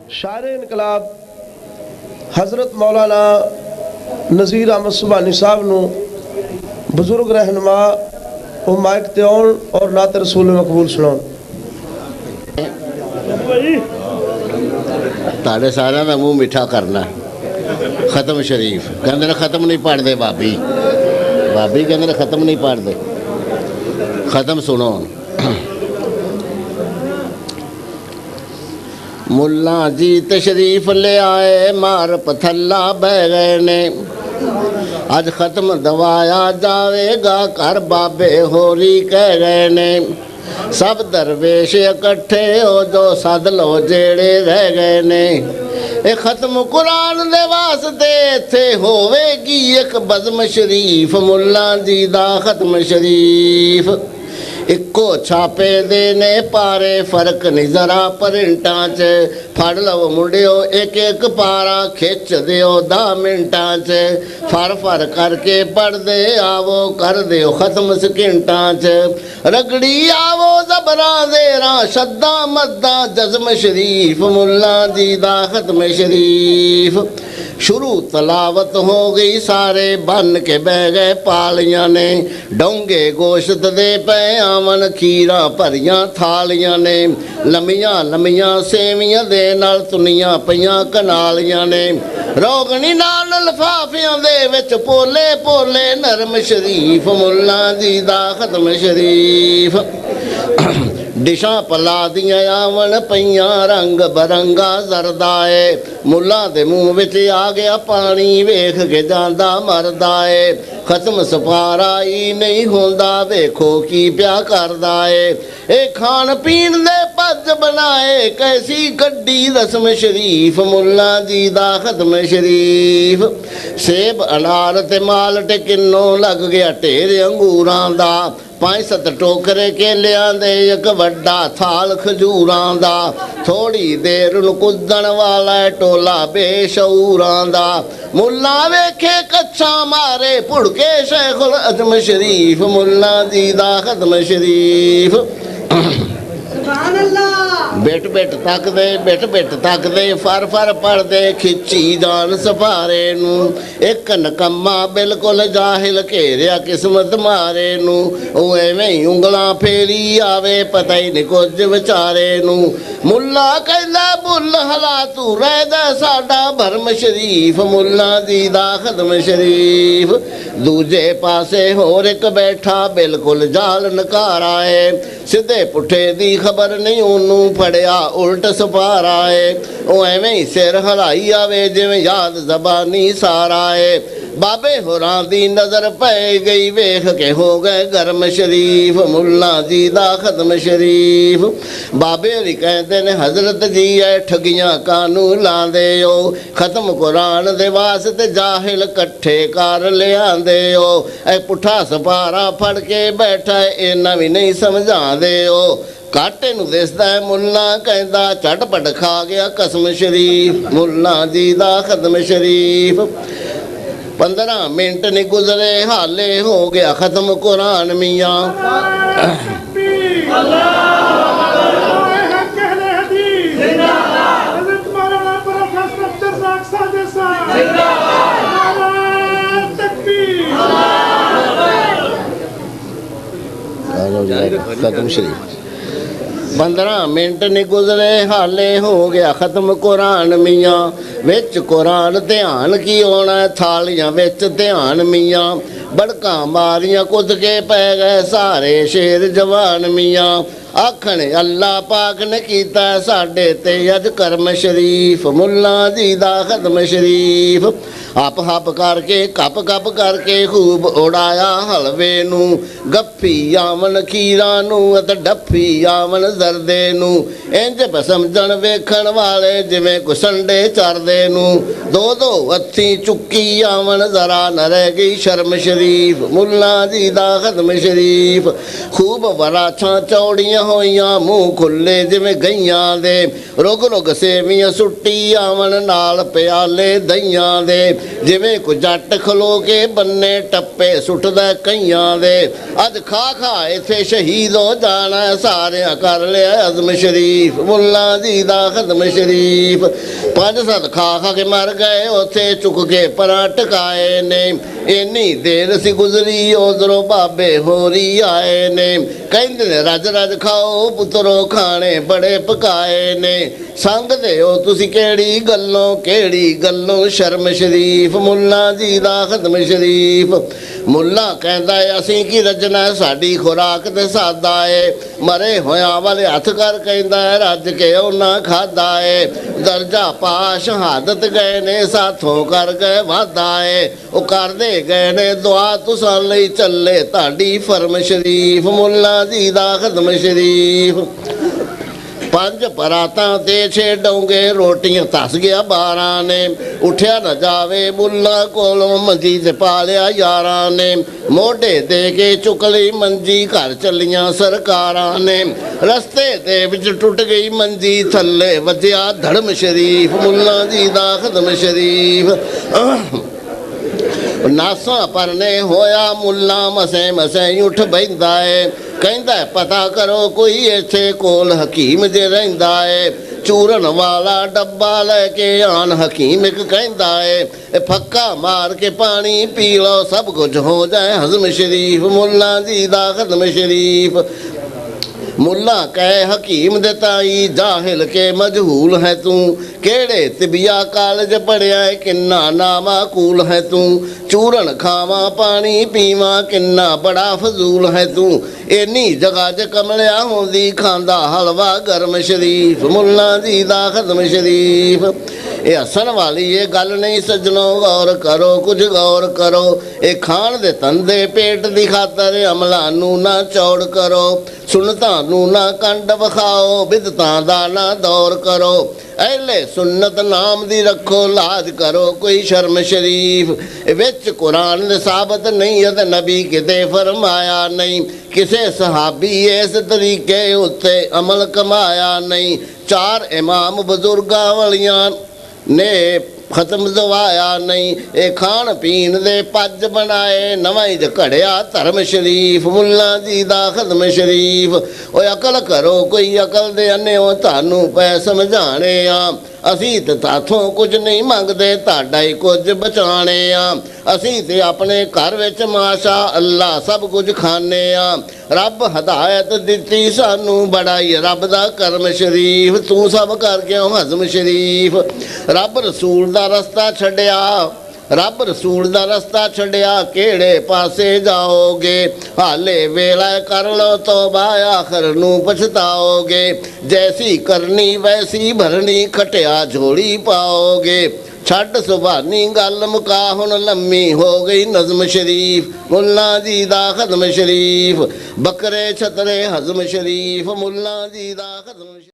शायर इनकलाब हज़रत मौलाना नज़ीर अहमद सुभानी साहब नूं बुजुर्ग रहनुमा वो माइक ते आउण और नात रसूल मकबूल सुनाउण। ताड़े सारे का मूँह मिठा करना। खत्म शरीफ कहते ने खत्म नहीं पढ़ते भाभी भाभी कहते ने खत्म नहीं पढ़ते। खत्म सुनो। मुल्ला जी तशरीफ ले आए मार पथला बह गए ने। अज खत्म दवाया जावेगा घर बाबे होरी कह गए ने। सब दरवेश इकट्ठे हो जो सद लो जेड़े रह गए ने। ए खत्म कुरान दे वास्ते इत्थे होवेगी एक बज़म शरीफ। मुल्ला जी दा खत्म शरीफ इक्को छापे देने पारे फर्क नहीं जरा प्रिंटां च। फड़ लवो मुंडियो एक एक पारा खिच दियो 10 मिंटां च। फर करके पढ़ दे आवो कर दियो खत्म सकिंटां च। रगड़ी आवो जबरा देरा शद्दा मद्दा जज़म शरीफ। मुल्ला जी दा खत्म शरीफ शुरू तलावत हो गई सारे बन के बह गए पालियां ने। डोंगे गोश्त दे पे आवन खीरा भरियां थालियां ने। लम्मियां लम्मियां सेवियां दे नाल तुनियां पईयां कनालियां ने। रोगनी नाल लफाफियां दे विच पोले पोले नरम शरीफ। मुल्ला जी दा खत्म शरीफ डिशा पला दियां आवन पईयां रंग बरंगा जरदाए। मुल्ला दे मूँह विच आ गया पानी वेख के जांदा मरदा है। खत्म सपारा ही नहीं होंदा वेखो की प्या करदा है। ए खान पीन दे पज बनाए कैसी गड्डी रस्म शरीफ। मुल्ला जी दा खत्म शरीफ सेब अनार ते माल ते किन्नो लग गया ढेर अंगूरां दा। 5-7 टोकरे केलियां दे एक वड्डा थाल खजूरां दा। थोड़ी देर नूं कुदण वाला टोला बेशऊरां दा। मुल्ला वेखे कच्छा मारे भुड़के शेखुल अज़म शरीफ। मुल्ला जी दा खत्म शरीफ बिट बिट तक दे फर पढ़ दे खिची जान सफारे नूं। एक नकम्मा बिल्कुल जाहिल घेरिया किस्मत मारे नूं। ओ एवें ही उंगलां फेरी आवे पता ही नहीं कुछ विचारे नूं। मुल्ला कहंदा बुल हला तू रहदा साडा भरम शरीफ। मुल्ला जी दा खत्म शरीफ दूजे पासे होर एक बैठा बिल्कुल जाल नकारा है। सीधे पुठे दी खबर नहीं ओनू फड़िया उल्ट सपारा है। ओ एवें ही सिर हलाई आवे जिवें याद जबानी सारा है। बाबे होरां दी नज़र पै गई वेख के हो गए गर्म शरीफ। मुल्ला जी दा खत्म शरीफ बाबे होरी कहते ने हजरत जी ऐ ठगियां कानू लांदे हो। खत्म कुरान दे वास्ते जाहिल कट्ठे कर लियांदे हो। ऐ पुठा सपारा फड़ के बैठा इन्ना भी नहीं समझांदे हो। काटे नूं दिसदा है मुल्ला कहंदा झटपट खा गया कसम शरीफ। मुल्ला जी दा खत्म शरीफ 15 मिनट नहीं गुजरे हाले हो गया खत्म कुरान मियाँ। खत्म शरीफ 15 मिनट नहीं गुजरे हाले हो गया खत्म कुरान मियाँ। विच कुरान ध्यान की होना थालियां विच ध्यान मियाँ। बड़का मारियां कुद के पै गए सारे शेर जवान मियाँ। आखण अल्लाह पाक ने कीता साडे ते अज करम शरीफ। मुल्ला जी दा खत्म शरीफ हप हप करके कप कप करके खूब उड़ाया हलवे नूं। गप्फी आवन खीरा नूं अते डफ्फी आवन जरदे नूं। इंज समझण वेखण वाले जिवें कुसंडे चरदे नूं। ਦੋ ਦੋ ਹੱਥੀਂ ਚੁੱਕੀ ਆਵਣ ਜ਼ਰਾ ਨ ਰਹਿ ਗਈ ਸ਼ਰਮ ਸ਼ਰੀਫ। ਮੁੱਲਾ ਜੀ ਦਾ ਖਤਮ ਸ਼ਰੀਫ। ਖੂਬ ਵਰਾਛਾਂ ਚੌੜੀਆਂ ਹੋਈਆਂ ਮੂੰਹ ਖੁੱਲੇ ਜਿਵੇਂ ਗਈਆਂ ਦੇ, ਰੁਗ ਰੁਗ ਸੇਵੀਆਂ ਸੁੱਟੀ ਆਵਣ ਨਾਲ ਪਿਆਲੇ ਦਈਆਂ ਦੇ, ਜਿਵੇਂ ਕੋ ਜੱਟ ਖਲੋ ਕੇ ਬੰਨੇ ਟੱਪੇ ਸੁੱਟਦਾ ਕਈਆਂ ਦੇ। ਅੱਜ ਖਾ ਖਾ ਇੱਥੇ ਸ਼ਹੀਦ ਹੋ ਜਾਣਾ ਸਾਰਿਆਂ ਕਰ ਲਿਆ ਅਜ਼ਮ ਸ਼ਰੀਫ। ਮੁੱਲਾ ਜੀ ਦਾ ਖਤਮ ਸ਼ਰੀਫ। ਪੰਜ ਸੱਤ ਖਾ ਖਾ ਕੇ ਮਰ ਗਏ ਉੱਥੇ ਚੁੱਕ ਕੇ ਪਰਾਂ ਟਕਾਏ ਨੇ, ਇੰਨੀ ਦੇਰ ਸੀ ਗੁਜ਼ਰੀ ਉਧਰੋਂ ਬਾਬੇ ਹੋਰੀ ਆਏ ਨੇ। ਕਹਿੰਦੇ ਨੇ ਰੱਜ ਰੱਜ ਖਾਓ ਪੁੱਤਰੋ ਖਾਣੇ ਬੜੇ ਪਕਾਏ ਨੇ, ਸੰਗਦੇ ਹੋ ਤੁਸੀਂ ਕਿਹੜੀ ਗੱਲੋਂ ਸ਼ਰਮ ਸ਼ਰੀਫ। ਮੁੱਲਾ ਜੀ ਦਾ ਖਤਮ ਸ਼ਰੀਫ। ਮੁੱਲਾ ਕਹਿੰਦਾ ਏ ਅਸੀਂ ਕੀ ਰੱਜਣਾ ਸਾਡੀ ਖੁਰਾਕ ਤੇ ਸਾਦਾ ਏ, ਮਰੇ ਹੋਇਆਂ ਵਾਲੇ ਹੱਥ ਕਰ ਕਹਿੰਦਾ ਏ ਰੱਜ ਕੇ ਉਹਨਾਂ ਖਾਦਾ ਏ। ਦਰਜਾ ਪਾ ਸ਼ਹਾਦਤ ਗਏ ਨੇ ਸਾਥੋਂ ਕਰ ਗਏ ਵਾਦਾ ਏ, ਉਹ ਕਰਦੇ ਗਏ ਨੇ ਦੁਆ ਤੁਸਾਂ ਲਈ ਚੱਲੇ ਤੁਹਾਡੀ ਫਰਮ ਸ਼ਰੀਫ। ਮੁੱਲਾ ਜੀ ਦਾ ਖਤਮ ਸ਼ਰੀਫ। ਪੰਜ ਪਰਾਤਾਂ ਤੇ 6 ਡੋਂਗੇ ਰੋਟੀਆਂ ਧਸ ਗਿਆ 12 ਨੇ, ਉੱਠਿਆ ਨਾ ਜਾਵੇ ਮੁੱਲਾ ਕੋਲੋਂ ਮੰਜੀ ਤੇ ਪਾ ਲਿਆ ਯਾਰਾਂ ਨੇ, ਮੋਢੇ ਦੇ ਕੇ ਚੁੱਕ ਲਈ ਮੰਜੀ ਘਰ ਚੱਲੀਆਂ ਸਰਕਾਰਾਂ ਨੇ, ਰਸਤੇ ਦੇ ਵਿੱਚ ਟੁੱਟ ਗਈ ਮੰਜੀ ਥੱਲੇ ਵੱਜਿਆ ਧੜਮ ਸ਼ਰੀਫ। ਮੁੱਲਾ ਜੀ ਦਾ ਖਤਮ ਸ਼ਰੀਫ। ਨਾਸਾਂ ਪਰਨੇ ਹੋਇਆ ਮੁੱਲਾ ਮਸੇ ਉੱਠ ਬੈਂਦਾ ਏ, ਕਹਿੰਦਾ ਪਤਾ ਕਰੋ ਕੋਈ ਇੱਥੇ ਕੋਲ ਹਕੀਮ ਜੇ ਰਹਿੰਦਾ ਏ, ਚੂਰਨ ਵਾਲਾ ਡੱਬਾ ਲੈ ਕੇ ਆਣ ਹਕੀਮ ਇੱਕ ਕਹਿੰਦਾ ਏ, ਫੱਕਾ ਮਾਰ ਕੇ ਪਾਣੀ ਪੀ ਲਓ ਸਭ ਕੁਝ ਹੋ ਜਾਏ ਹਜ਼ਮ ਸ਼ਰੀਫ। ਮੁੱਲਾ ਜੀ ਦਾ ਖਤਮ ਸ਼ਰੀਫ। ਮੁੱਲਾ ਕਹੇ ਹਕੀਮ ਦੇ ਤਾਈ ਜਾਹਿਲ ਕੇ ਮਜਹੂਲ ਹੈ ਤੂੰ, ਕਿਹੜੇ ਤਿਬੀਆ ਕਾਲਜ ਪੜਿਆ ਏ ਕਿੰਨਾ ਨਾਮਾਕੂਲ ਹੈ ਤੂੰ, ਚੂਰਨ ਖਾਵਾਂ ਪਾਣੀ ਪੀਵਾਂ ਕਿੰਨਾ ਬੜਾ ਫਜ਼ੂਲ ਹੈ ਤੂੰ, ਇੰਨੀ ਜਗ੍ਹਾ 'ਚ ਕਮਲਿਆ ਹੁੰਦੀ ਖਾਂਦਾ ਹਲਵਾ ਗਰਮ ਸ਼ਰੀਫ। ਮੁੱਲਾ ਜੀ ਦਾ ਖਤਮ ਸ਼ਰੀਫ। ਇਹ ਹੱਸਣ ਵਾਲੀ ਇਹ ਗੱਲ ਨਹੀਂ ਸੱਜਣੋ ਗੌਰ ਕਰੋ ਕੁਝ ਗੌਰ ਕਰੋ, ਇਹ ਖਾਣ ਦੇ ਧੰਦੇ ਪੇਟ ਦੀ ਖਾਤਰ ਅਮਲਾਂ ਨੂੰ ਨਾ ਚੌੜ ਕਰੋ, ਸੁਨਤਾਂ ਨੂੰ ਨਾ ਕੰਡ ਵਿਖਾਓ ਬਿਦਤਾਂ ਦਾ ਨਾ ਦੌਰ ਕਰੋ, ਅਹਿਲੇ ਸੁਨਤ ਨਾਮ ਦੀ ਰੱਖੋ ਲਾਜ ਕਰੋ ਕੋਈ ਸ਼ਰਮ ਸ਼ਰੀਫ। ਵਿੱਚ ਕੁਰਾਨ ਦੇ ਸਾਬਤ ਨਹੀਂ ਅਤੇ ਨਬੀ ਕਿਤੇ ਫਰਮਾਇਆ ਨਹੀਂ, ਕਿਸੇ ਸਹਾਬੀ ਇਸ ਤਰੀਕੇ ਉੱਤੇ ਅਮਲ ਕਮਾਇਆ ਨਹੀਂ, ਚਾਰ ਇਮਾਮ ਬਜ਼ੁਰਗਾਂ ਵਾਲੀਆਂ ਨੇ ਖਤਮ ਦਵਾਇਆ ਨਹੀਂ, ਇਹ ਖਾਣ ਪੀਣ ਦੇ ਪੱਜ ਬਣਾਏ ਨਵਾਂ ਹੀ ਘੜਿਆ ਧਰਮ ਸ਼ਰੀਫ। ਮੁੱਲਾ ਜੀ ਦਾ ਖਤਮ ਸ਼ਰੀਫ। ਓਏ ਅਕਲ ਕਰੋ ਕੋਈ ਅਕਲ ਦੇ ਅੰਨਿਓ ਤੁਹਾਨੂੰ ਪੈ ਸਮਝਾਣੇ ਆ, ਅਸੀਂ ਤੇ ਤਾਥੋਂ ਕੁਝ ਨਹੀਂ ਮੰਗਦੇ ਤੁਹਾਡਾ ਹੀ ਕੁਝ ਬਚਾਣੇ ਆ, ਅਸੀਂ ਤੇ ਆਪਣੇ ਘਰ ਵਿੱਚ ਮਾਸ਼ਾ ਅੱਲਾ ਸਭ ਕੁਝ ਖਾਣੇ ਆ, ਰੱਬ ਹਦਾਇਤ ਦਿੱਤੀ ਸਾਨੂੰ ਬੜਾ ਹੀ ਰੱਬ ਦਾ ਕਰਮ ਸ਼ਰੀਫ, ਤੂੰ ਸਭ ਕਰਕੇ ਹਜ਼ਮ ਸ਼ਰੀਫ। ਰੱਬ ਰਸੂਲ ਦਾ ਰਸਤਾ ਛੱਡਿਆ ਕਿਹੜੇ ਪਾਸੇ ਜਾਓਗੇ, ਹਾਲੇ ਵੇਲਾ ਕਰ ਲੋ ਤੋਬਾ ਆਖਰ ਨੂੰ ਪਛਤਾਓਗੇ, ਜੈਸੀ ਕਰਨੀ ਵੈਸੀ ਭਰਨੀ ਖਟਿਆ ਝੋਲੀ ਪਾਓਗੇ, ਛੱਡ ਸੁਭਾਨੀ ਗੱਲ ਮੁਕਾ ਹੁਣ ਲੰਮੀ ਹੋ ਗਈ ਨਜ਼ਮ ਸ਼ਰੀਫ। ਮੁੱਲਾ ਜੀ ਦਾ ਖਤਮ ਸ਼ਰੀਫ। ਬੱਕਰੇ ਛਤਰੇ ਹਜ਼ਮ ਸ਼ਰੀਫ। ਮੁੱਲਾ ਜੀ ਦਾ ਖਤਮ